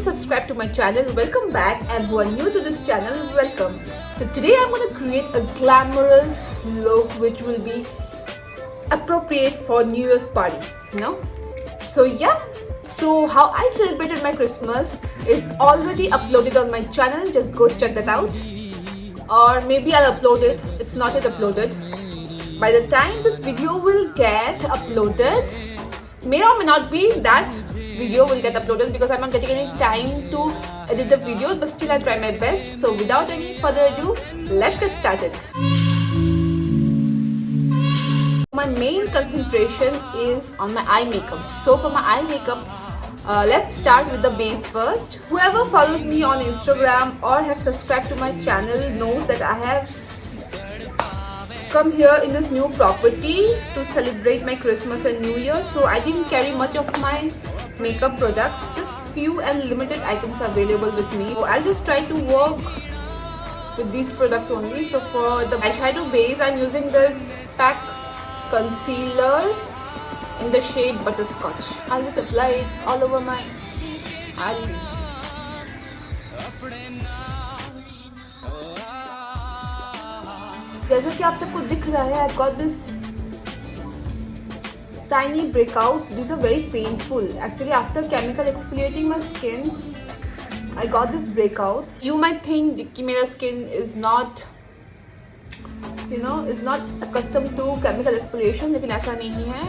subscribe to my channel, welcome back, and who are new to this channel, welcome. So today I'm going to create a glamorous look which will be appropriate for New Year's party, you know. So yeah, so how I celebrated my Christmas is already uploaded on my channel, just go check that out. Or maybe I'll upload it, it's not yet uploaded. By the time this video will get uploaded, may or may not be that video will get uploaded because I'm not getting any time to edit the videos, but still I'll try my best. So without any further ado, let's get started. My main concentration is on my eye makeup. So for my eye makeup, let's start with the base first. Whoever follows me on Instagram or have subscribed to my channel knows that I have come here in this new property to celebrate my Christmas and New Year. So I didn't carry much of my makeup products, just few and limited items available with me. So I'll just try to work with these products only. So for the eyeshadow base, I'm using this PAC concealer in the shade Butterscotch. I'll just apply it all over my eyelids. जैसा कि आप सबको दिख रहा है, I've got this tiny breakouts. These are very painful. Actually, after chemical exfoliating my skin, I got these breakouts. You might think कि मेरा skin is not, you know, is not accustomed to chemical exfoliation, लेकिन ऐसा नहीं है.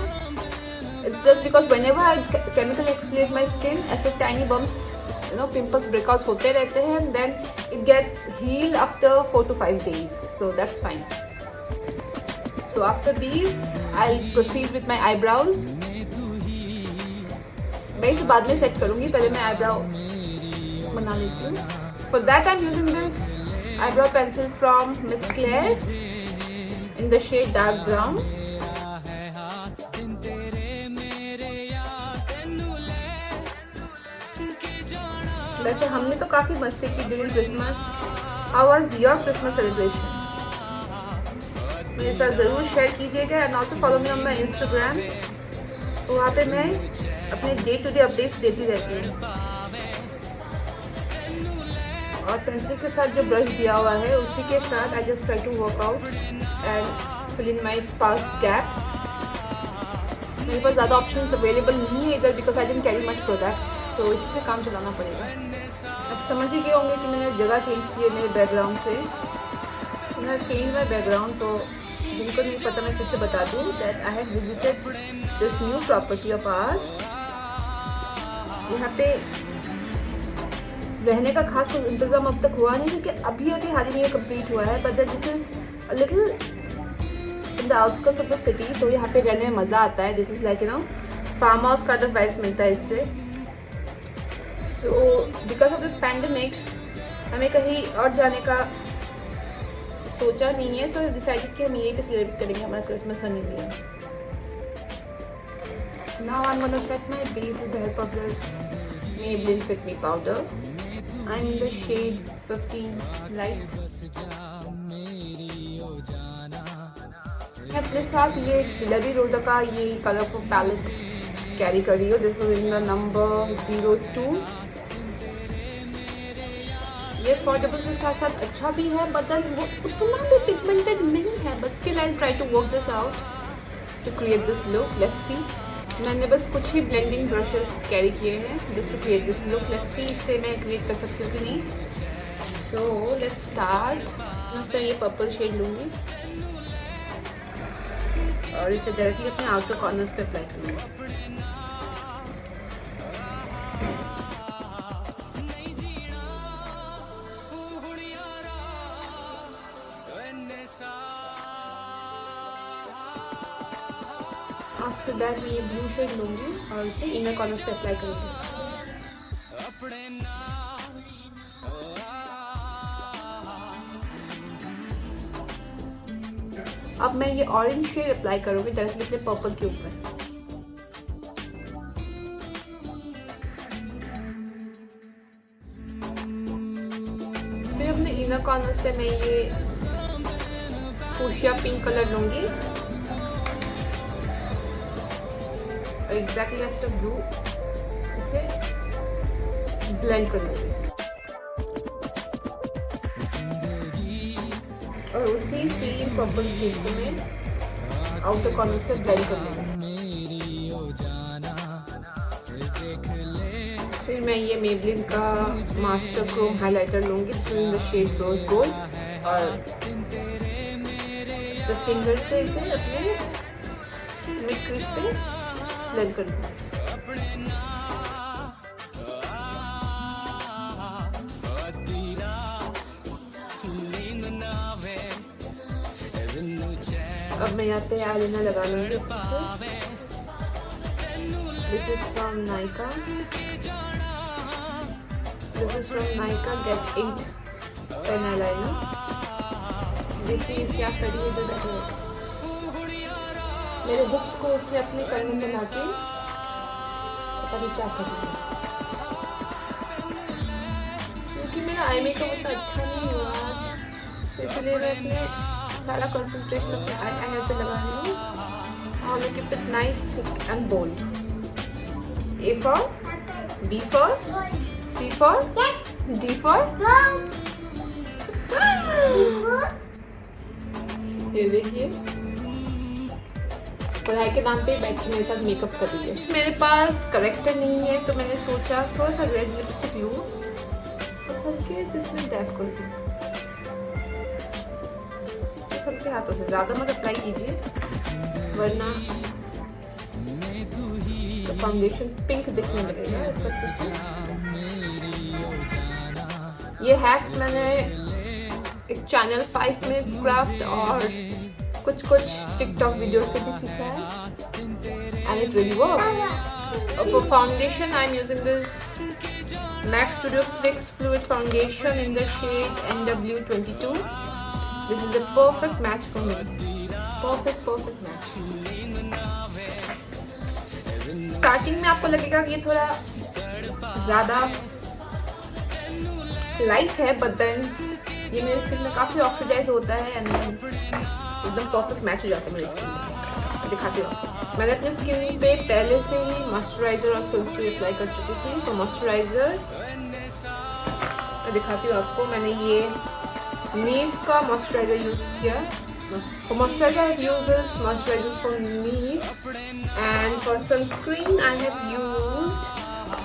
It's just because whenever I chemical exfoliate my skin, ऐसे tiny bumps, you know, pimples, breakouts होते रहते हैं. Then it gets healed after 4 to 5 days. So that's fine. So after these, I'll proceed with my eyebrows. मैं इसे बाद में set करूँगी, पहले मैं eyebrow बना लेती हूँ. For that I'm using this eyebrow pencil from Miss Claire in the shade dark brown. वैसे हमने तो काफ़ी मस्ती की during Christmas. How was your Christmas celebration? मेरे साथ ज़रूर शेयर कीजिएगा. And also follow me on my Instagram. वहाँ पे मैं अपने डे टू डे अपडेट्स देती रहती हूँ. और पेंसिल के साथ जो ब्रश दिया हुआ है उसी के साथ I just try to work out and fill in my sparse gaps. मेरे पास ज़्यादा ऑप्शंस अवेलेबल नहीं है इधर because I didn't carry much products. तो इसी से काम चलाना पड़ेगा. अब समझ ही गए होंगे कि मैंने जगह चेंज की है मेरे बैकग्राउंड से. मैंने चेंज माई बैकग्राउंड. तो जिनको नहीं पता मैं फिर से बता दूँ that I have visited this new property of hours. यहाँ पे रहने का खास कोई इंतज़ाम अब तक हुआ नहीं क्योंकि अभी हाल ही में कंप्लीट हुआ है. But this is a little in the outskirts of the city. तो यहाँ पे रहने में मज़ा आता है. This is like, you know, farm house kind of vibes मिलता है इससे. So because of this pandemic हमें कहीं और जाने का सोचा नहीं है. सो डिसाइडेड कि हम यहीं पे सेलिब्रेट करेंगे हमारा क्रिसमस और new year. Now I am gonna set my base with the help of this Maybelline Fit Me powder. I'm in the shade 15 light. मैं अपने साथ ये हिलरी रोडा का ये कलरफुल पैलेट कैरी कर रही हूँ. This is in the number 02. ये अफोर्डेबल के साथ साथ अच्छा भी है, बट देन वो उतना भी पिगमेंटेड नहीं है. But still I try to work this out to create this look. Let's see. मैंने बस कुछ ही ब्लेंडिंग ब्रशेस कैरी किए हैं just to create this look. Let's see इससे मैं क्रिएट कर सकती हूँ कि नहीं. So let's start. मैं तो ये पर्पल शेड लूँगी और इसे डायरेक्टली अपने आउटर कॉर्नर्स पे अप्लाई करूँगी. आफ्टर दैट मैं ये ब्लू शेड लूँगी और इसे इनर कॉर्नर्स पे अप्लाई करूँगी. अब मैं ये ऑरेंज शेड अप्लाई करूँगी डायरेक्टली अपने पर्पल के ऊपर. फिर अपने इनर कॉर्नर्स पे मैं ये फूशिया पिंक कलर लूँगी और एग्जैक्टली आफ्टर ब्लू इसे ब्लेंड कर लूँगी और उसी सेम पर्पल शेड को मैं आउटर कॉर्नर से ब्लेंड कर लूँगी। फिर मैं ये मेबलिन का मास्टर क्रोम हाइलाइटर लूँगी in the shade rose gold और फिंगर से इसे अपने मिड क्रीज पे ब्लेंड कर लूँगी। अब मैं यहाँ पे आईलाइनर लगा लूँगी अच्छे से। This is from Nykaa. This is from Nykaa Get 8 pen eyeliner. देखिए क्या करी है इधर बैठे मेरे बुक्स को उसने अपने कलम में बना के पता नहीं क्या कर दिया क्योंकि मेरा आई मेकअप उतना अच्छा नहीं हुआ आज, इसलिए मैं अपने सारा कंसंट्रेशन अपने आई पे लगा रही हूँ। और मैं keep it nice thick and bold. A for B for C for D for ये देखिए पढ़ाई के नाम पे बैठी मेरे साथ मेकअप कर रही है। मेरे पास करेक्टर नहीं है तो मैंने सोचा थोड़ा सा रेड लिपस्टिक लूँ और सबके इसमें डैप कर दूँ। सबके हाथों से ज़्यादा मत अप्लाई कीजिए वरना तो फाउंडेशन पिंक दिखने लगेगा इसका। ये हैक्स मैंने एक चैनल 5 मिनट्स क्राफ्ट और कुछ टिकटॉक वीडियो से भी सीखा है and it really works. For foundation I am using this MAC Studio Fix Fluid Foundation in the shade NW22. This is a perfect match for me. Perfect match. Starting में आपको लगेगा कि ये थोड़ा ज़्यादा लाइट है बट देन ये मेरे स्किन में काफ़ी ऑक्सीडाइज होता है एंड एकदम परफेक्ट मैच हो जाता है मेरी स्किन में। दिखाती हूँ आपको। मैंने अपने स्किन पे पहले से ही मॉइस्चराइजर और सनस्क्रीन अप्लाई कर चुकी थी। तो मॉइस्चराइजर मैं दिखाती हूँ आपको। मैंने ये नीव का मॉइस्चराइजर यूज़ किया। For moisturizer, I have used this moisturizer from Neve, and for sunscreen, I have used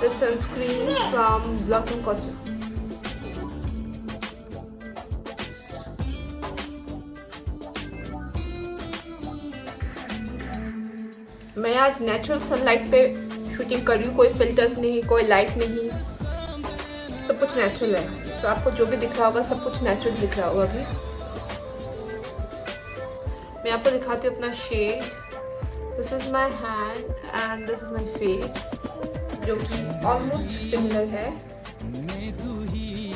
the sunscreen from Blossom Cotton. मैं आज नेचुरल सनलाइट पे शूटिंग कर रही हूँ, कोई फिल्टर्स नहीं, कोई लाइट नहीं, सब कुछ नेचुरल है। तो आपको जो भी दिख रहा होगा सब कुछ नेचुरल दिख रहा होगा। अभी मैं आपको दिखाती हूँ अपना shade. This is my hand and this is my face जो कि ऑलमोस्ट सिमिलर है।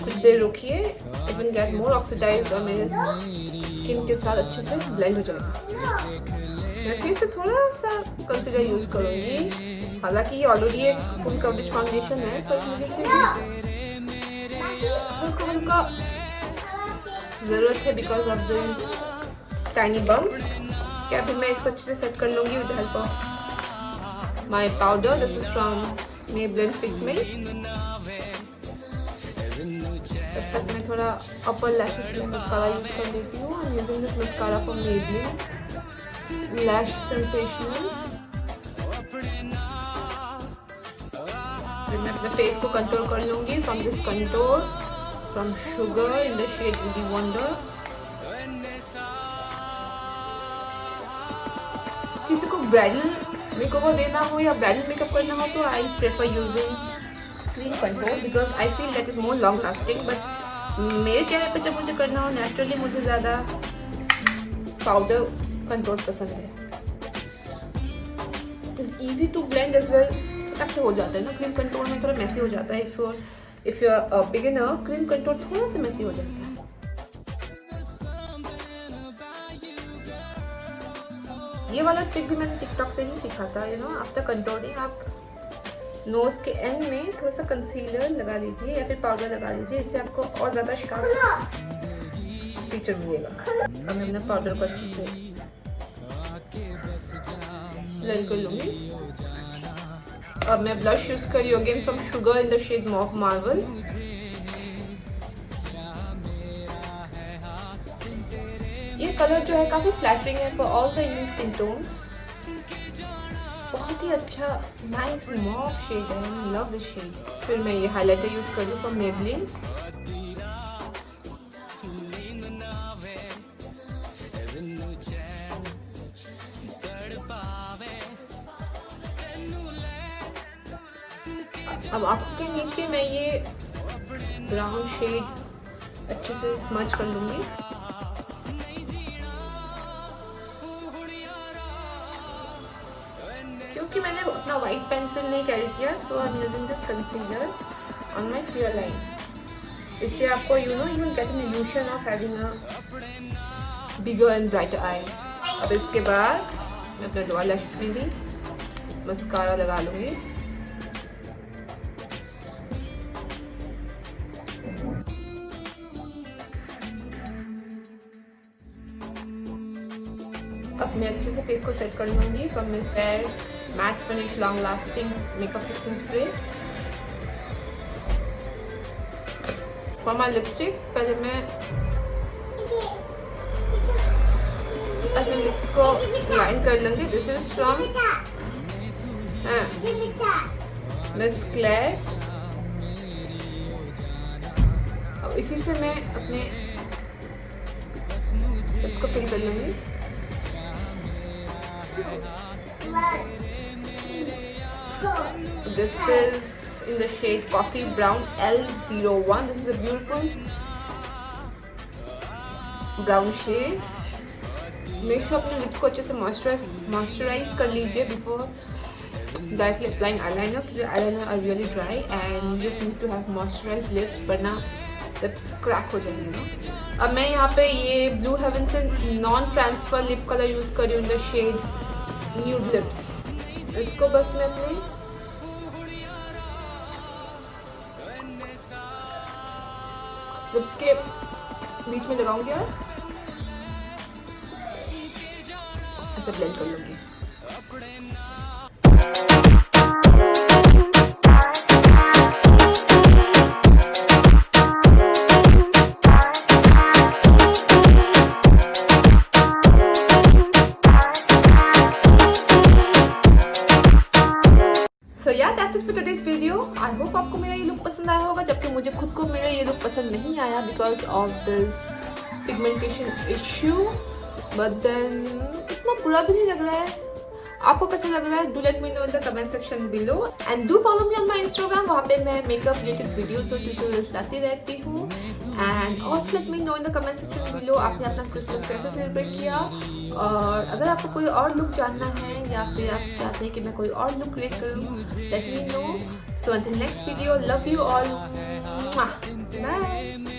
कुछ देर रुकिए, it will get more oxidized और मेरे स्किन के साथ अच्छे से ब्लेंड हो जाएगा। मैं फिर से थोड़ा सा कंसीलर यूज़ करूँगी। हालांकि ये ऑलरेडी एक फुल कवरेज फाउंडेशन है पर मुझे फिर हल्का ज़रूरत है because of this tiny bumps. क्या फिर मैं इसको अच्छे से सेट कर लूँगी with help of my powder. This is from Maybelline Fit Me. तब तक मैं थोड़ा अपर लैशेस में मस्कारा यूज़ कर लेती हूँ। I am using this mascara from Maybelline Lash Sensational. फिर मैं अपने फेस को कंट्रोल कर लूँगी from this contour from Sugar in the shade Beauty Wonder. किसी को ब्राइडल मेकओवर देना हो या ब्राइडल मेकअप करना हो तो I prefer using cream control because I feel that is more long lasting. But मेरे चेहरे पे जब मुझे करना हो नेचुरली मुझे ज़्यादा पाउडर कंट्रोल पसंद है। It is easy to blend as well. फटाक से हो जाता है ना। क्रीम कंट्रोल में थोड़ा मैसी हो जाता है। If you are beginner cream control थोड़ा सा मैसी हो जाता है। ये वाला ट्रिक भी मैंने टिकटॉक से ही सीखा था। यू नो आफ्टर कंट्रोलिंग आप नोज के एंड में थोड़ा सा कंसीलर लगा लीजिए या फिर पाउडर लगा लीजिए। इससे आपको और ज़्यादा शार्प फीचर मिलेगा। अब मैं अपना पाउडर को अच्छे से ब्लेंड कर लूँगी। अब मैं ब्लश यूज कर रही हूँ again from Sugar in the shade mauve marble. ये कलर जो है काफी फ्लैटरिंग है for all the Indian skin tones. बहुत ही अच्छा नाइस मॉफ शेड है, आई लव दिस शेड। फिर मैं ये हाइलाइटर यूज कर रही हूँ फ्रॉम मेबलिन। अब आंखों के नीचे मैं ये ब्राउन शेड अच्छे से स्मच कर लूंगी। क्योंकि मैंने अपना वाइट पेंसिल नहीं कैरी किया, so I am using this concealer on my clear line. इससे आपको you will get an illusion of having a bigger and brighter eyes. अब इसके बाद मैं अपने लोअर लैशेस में भी मस्कारा लगा लूंगी। अब मैं अच्छे से फेस को सेट कर लूँगी from miss air matte finish long lasting makeup fixing spray. For my lipstick पहले मैं अपने लिप्स को लाइन कर लूँगी। This is from miss clear. अब इसी से मैं अपने लिप्स को फिल कर लूँगी। This is in the shade Coffee Brown L01. This is a beautiful brown shade. Make sure अपने lips को अच्छे से moisturize कर लीजिए before directly applying eyeliner, because eyeliner are really dry and you just need to have moisturized lips, वरना lips crack हो जाएंगे ना। अब मैं यहाँ पे ये Blue Heaven से non transfer lip color use कर रही हूँ in the shade Nude Lips। इसको बस मैं अपने लिप्स के बीच में लगाऊंगी और ऐसे ब्लेंड कर लूंगी। So yeah, that's it for today's video. I hope आपको मेरा ये लुक पसंद आया होगा, जबकि मुझे खुद को मेरा ये लुक पसंद नहीं आया because of this pigmentation issue. But then इतना बुरा भी नहीं लग रहा है। आपको कैसा लग रहा है? Do let me know in the comment section below and do follow me on my Instagram. वहाँ पे मैं makeup related videos और tutorials लाती रहती हूँ। And also let me know in the comment section below आपने अपना क्रिसमस कैसे सेलिब्रेट किया, और अगर आपको कोई और लुक जानना है या फिर आप चाहते हैं कि मैं कोई और लुक क्रिएट करूँ, let me know. So until next video, love you all. Bye.